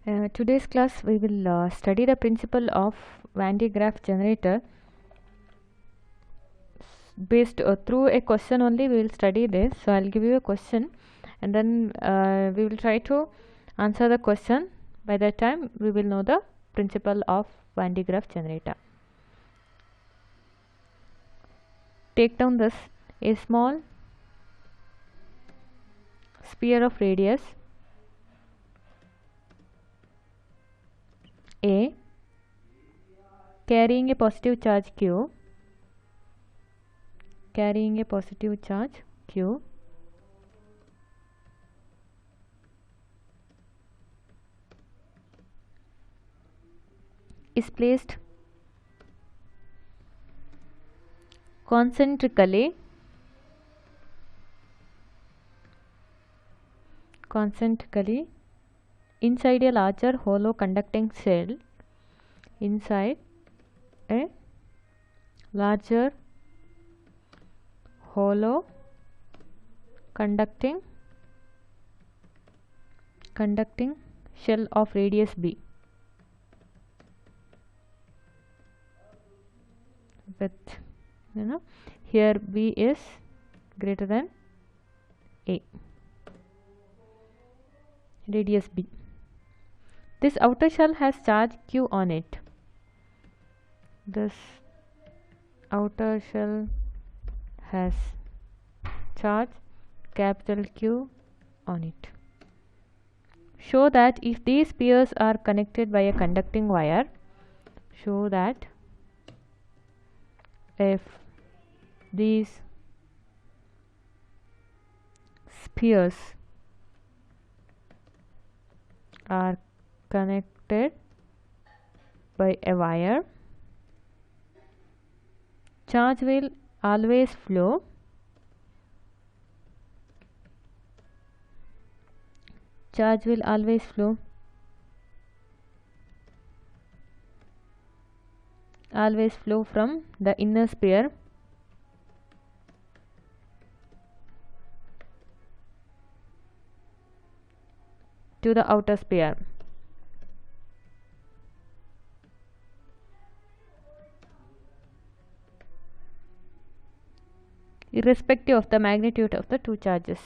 Today's class we will study the principle of Van de Graaff generator. Based through a question only we will study this. So I'll give you a question and then we will try to answer the question. By that time we will know the principle of Van de Graaff generator. Take down this: a small sphere of radius A carrying a positive charge Q is placed concentrically inside a larger hollow conducting shell, conducting shell of radius B, with here B is greater than A, radius B. This outer shell has charge Q on it. This outer shell has charge capital Q on it. Show that if these spheres are connected by a conducting wire, are connected by a wire, charge will always flow from the inner sphere to the outer sphere. Irrespective of the magnitude of the two charges.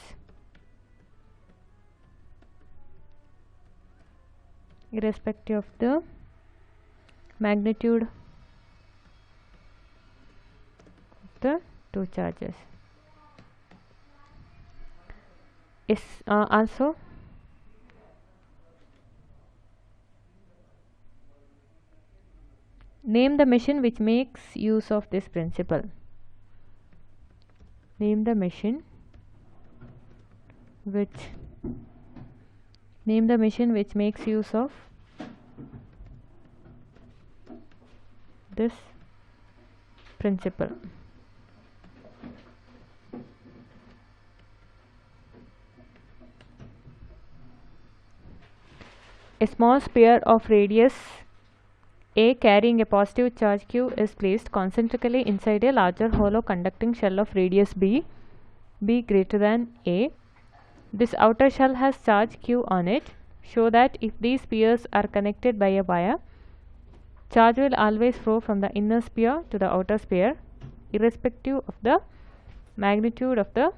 Is also name the machine which makes use of this principle. Name the machine which makes use of this principle. A small sphere of radius A carrying a positive charge Q is placed concentrically inside a larger hollow conducting shell of radius B greater than A. This outer shell has charge Q on it. Show that if these spheres are connected by a wire, charge will always flow from the inner sphere to the outer sphere, irrespective of the magnitude of the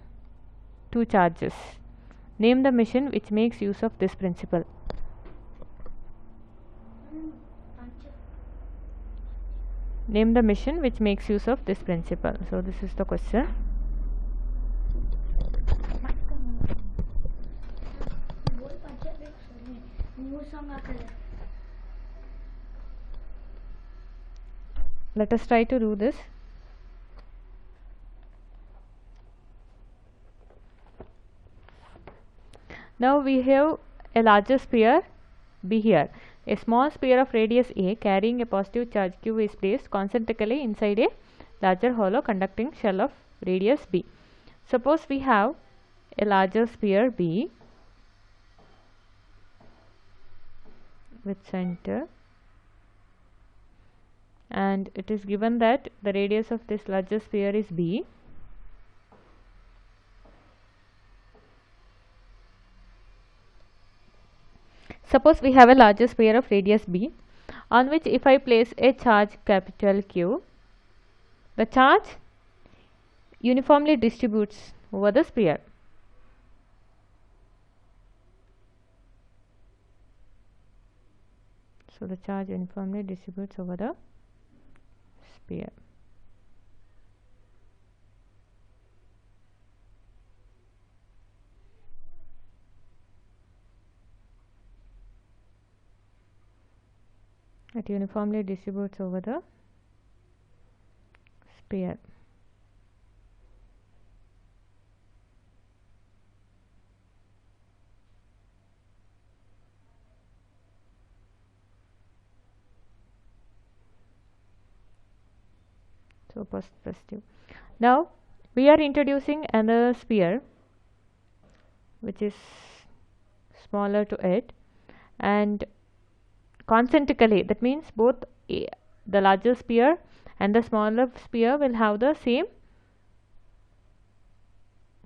two charges. Name the machine which makes use of this principle. Name the machine which makes use of this principle. So this is the question. Let us try to do this. Now we have a larger sphere B here. A small sphere of radius A carrying a positive charge Q is placed concentrically inside a larger hollow conducting shell of radius B. Suppose we have a larger sphere B with center, and it is given that the radius of this larger sphere is B. Suppose we have a larger sphere of radius b, on which if I place a charge capital Q, the charge uniformly distributes over the sphere. So the charge uniformly distributes over the sphere. It uniformly distributes over the sphere. So positive. Now we are introducing another sphere which is smaller to it, and concentrically, that means both the larger sphere and the smaller sphere will have the same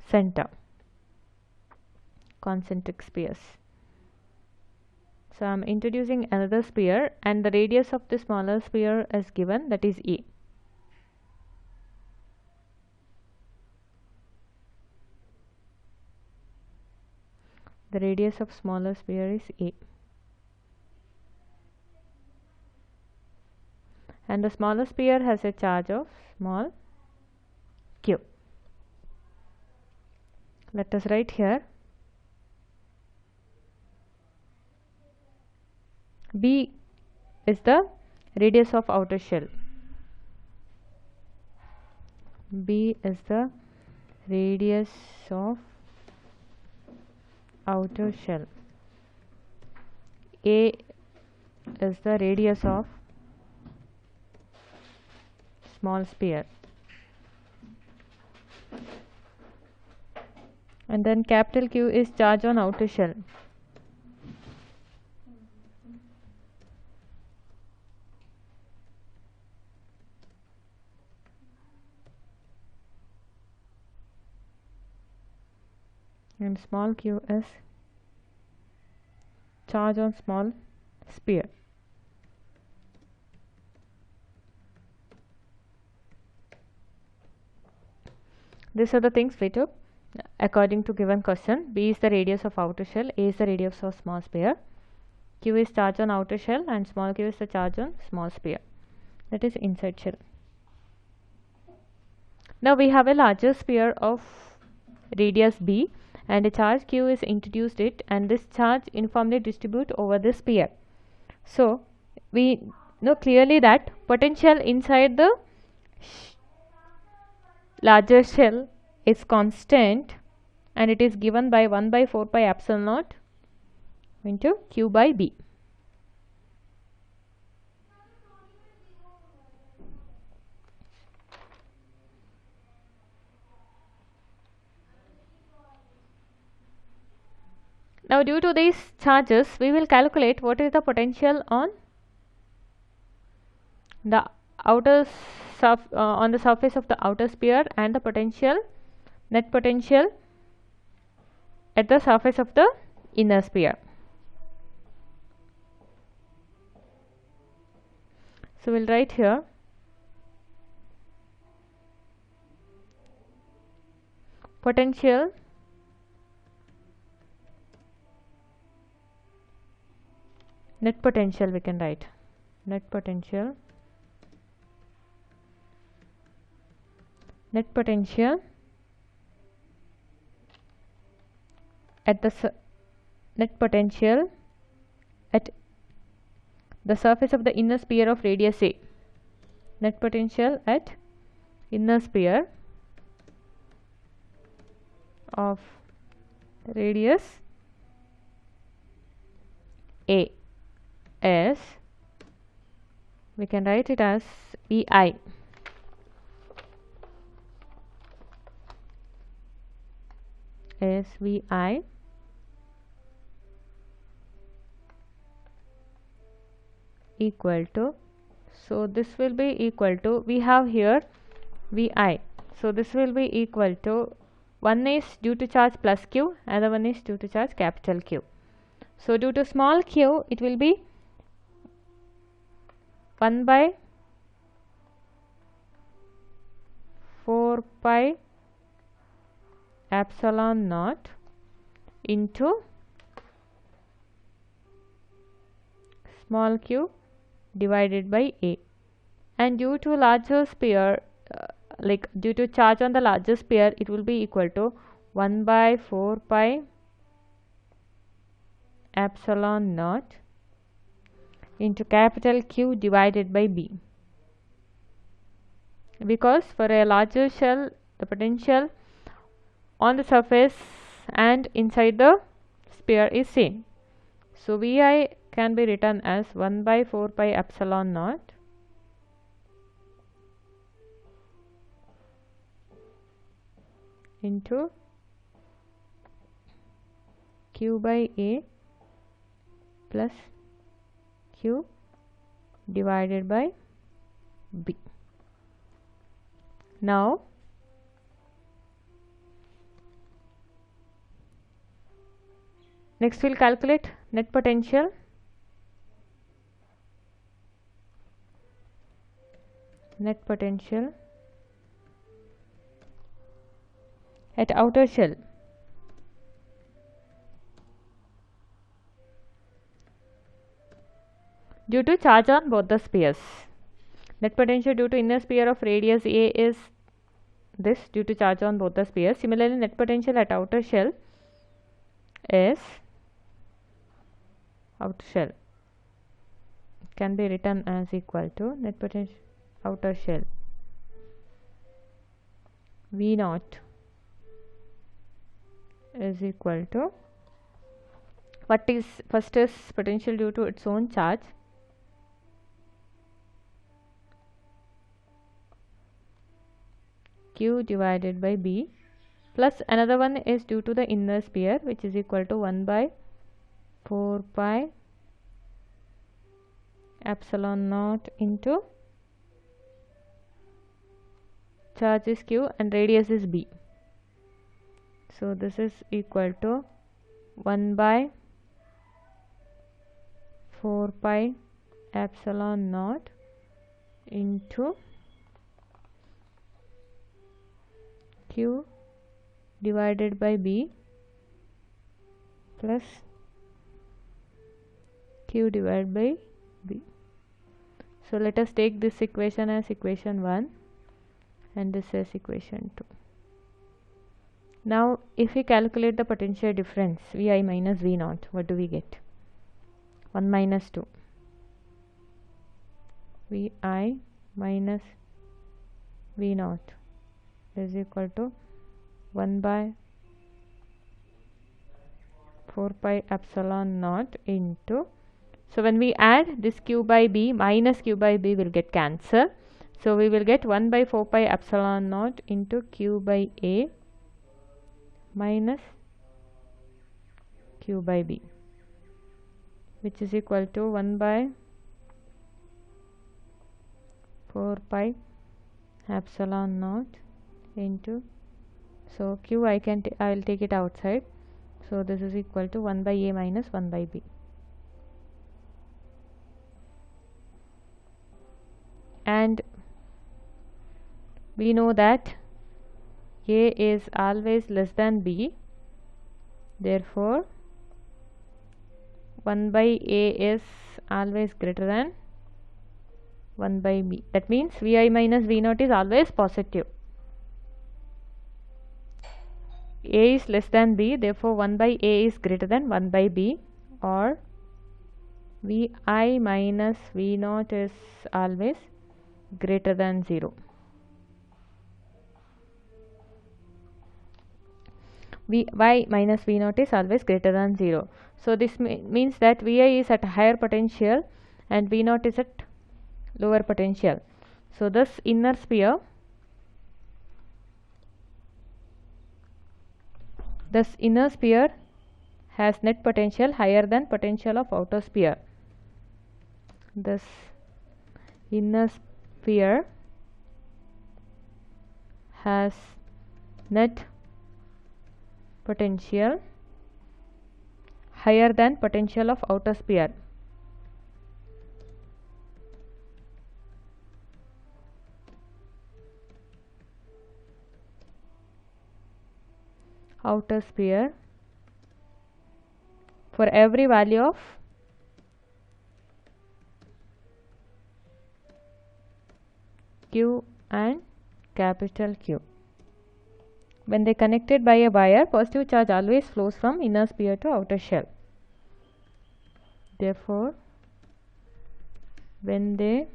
center, concentric spheres. So I am introducing another sphere, and the radius of the smaller sphere is given, that is A. The radius of smaller sphere is A, and the smaller sphere has a charge of small q. Let us write here B is the radius of outer shell. B is the radius of outer shell. A is the radius of small sphere. And then capital Q is charge on outer shell. And small q is charge on small sphere. These are the things we took according to given question. B is the radius of outer shell, A is the radius of small sphere, Q is charge on outer shell, and small q is the charge on small sphere, that is inside shell. Now we have a larger sphere of radius B, and a charge q is introduced it, and this charge uniformly distribute over the sphere. So we know clearly that potential inside the larger shell is constant, and it is given by 1 by 4 pi epsilon naught into q by b. Now due to these charges, we will calculate what is the potential on the outer on the surface of the outer sphere, and the potential, net potential at the surface of the inner sphere. So we'll write here potential net potential, we can write net potential at the net potential at the surface of the inner sphere of radius A. Net potential at inner sphere of radius A is, we can write it as VI. Is VI equal to, so this will be equal to, we have here VI, so this will be equal to, one is due to charge plus Q, other one is due to charge capital Q. So due to small q, it will be 1 by 4 pi epsilon naught into small q divided by a. And due to larger sphere, due to charge on the larger sphere, it will be equal to 1 by 4 pi epsilon naught into capital Q divided by B, because for a larger shell the potential on the surface and inside the sphere is same. So Vi can be written as 1 by 4 pi epsilon naught into Q by A plus Q divided by B. Now next we'll calculate net potential. Net potential at outer shell. Due to charge on both the spheres. Net potential due to inner sphere of radius A is this, due to charge on both the spheres. Similarly, net potential at outer shell is outer shell can be written as equal to net potential outer shell V naught is equal to, what is first is potential due to its own charge, Q divided by B, plus another one is due to the inner sphere, which is equal to 1 by 4 pi epsilon naught into charge is Q and radius is B. So this is equal to 1 by 4 pi epsilon naught into Q divided by B plus Q divided by B. So let us take this equation as equation 1 and this as equation 2. Now if we calculate the potential difference Vi minus V naught, what do we get? 1 minus 2. Vi minus V naught is equal to 1 by 4 pi epsilon naught into, so when we add this Q by B, minus Q by B will get cancelled. So we will get 1 by 4 pi epsilon naught into Q by A minus Q by B, which is equal to 1 by 4 pi epsilon naught into, so Q I will take it outside, so this is equal to 1 by A minus 1 by B. And we know that A is always less than B, therefore 1 by A is always greater than 1 by B. That means Vi minus V naught is always positive. A is less than B, therefore 1 by A is greater than 1 by B, or Vi minus V naught is always greater than 0. Vi minus V naught is always greater than 0. So this means that Vi is at higher potential and V naught is at lower potential. So this inner sphere, has net potential higher than potential of outer sphere. This inner sphere has net potential higher than potential of outer sphere. Outer sphere for every value of Q and capital Q. When they connected by a wire, positive charge always flows from inner sphere to outer shell. Therefore, when they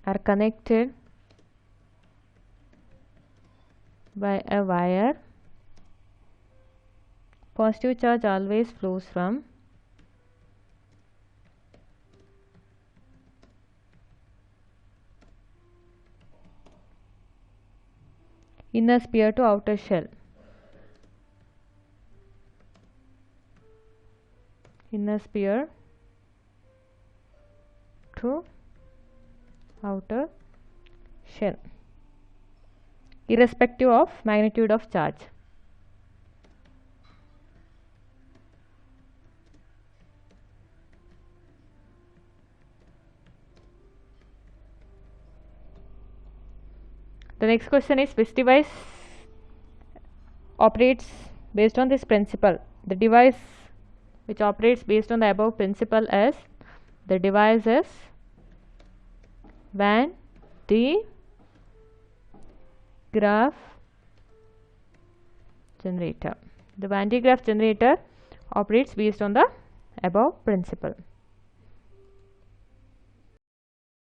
are connected by a wire, positive charge always flows from inner sphere to outer shell. Inner sphere to outer shell, irrespective of magnitude of charge. The next question is, which device operates based on this principle? The device which operates based on the above principle is, the device is Van de Graaff generator. The Van de Graaff generator operates based on the above principle.